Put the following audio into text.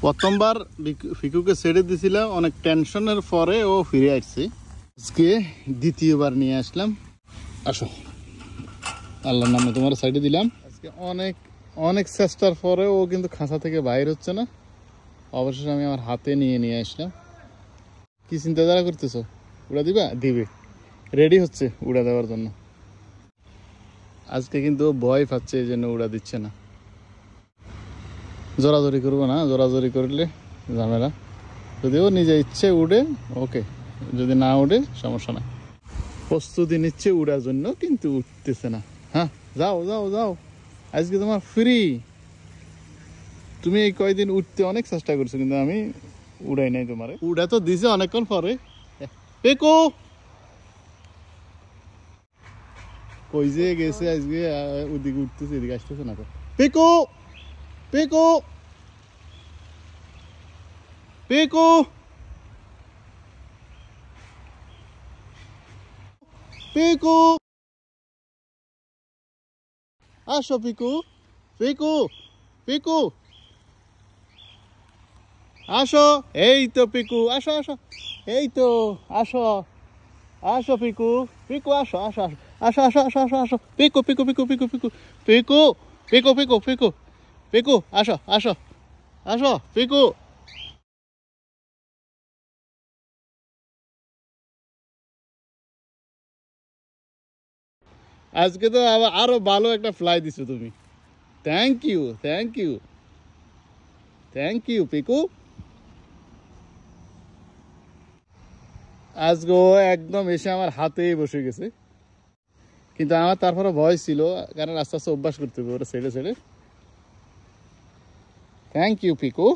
প্রথমবার ফিকুকে ছেড়ে দিয়েছিলাম, অনেক টেনশনের পরে ও ফিরে আসছে। আজকে দ্বিতীয়বার নিয়ে আসলাম। আসো, আল্লাহর নামে তোমার সাইডে দিলাম। আজকে অনেক অনেক চেষ্টার পরে ও কিন্তু খাঁচা থেকে বাইর হচ্ছে না। অবশেষে আমি আমার হাতে নিয়ে আসলাম। কি চিন্তাধারা করতেছো? উড়া দিবা? দিবে, রেডি হচ্ছে উড়া দেওয়ার জন্য। আজকে কিন্তু ভয় পাচ্ছে, এই জন্য উড়া দিচ্ছে না। জোরাজোরি করবো না, জোরাজোরি করলে ঝামেলা। যদি ও নিজে ইচ্ছে উড়ে ওকে, যদি না উড়ে সমস্যা নাই। প্রস্তুতি নিচ্ছে উড়ার জন্য, কিন্তু উঠতেছে না। হ্যাঁ, যাও যাও যাও, আজকে তোমার ফ্রি। তুমি এই কয়দিন উঠতে অনেক চেষ্টা করছো, কিন্তু আমি উড়াই নাই তোমারে। উড়া তো দিছে অনেকক্ষণ পরে। পেকো কই যে গেছে আজকে, ওদিকে উঠতেছে, এদিকে আসতেছে না। পেকো পেকো পেকো পেকো, আসো পিকু, পিকু পিকু আসো। এই তো পিকু, আসো আসো, এই তো আসো, আসো পিকু, পিকু আসো আসো আসো আসো আসো আসো আসো, পিকু পিকু পিকু পিকু পিকু পিকু পিকু পিকু পিকু পিকু আসো আসো আসো পিকু। আজকে তো আরো ভালো একটা ফ্লাই দিছো তুমি। Thank you, thank you, thank you Piku. আজকে ও একদম এসে আমার হাতেই বসে গেছে, কিন্তু আমার তারপরে ভয় ছিল, কারণ আস্তে আস্তে অভ্যাস করতে হবে ওরা ছেড়ে ছেড়ে। Thank you Piku.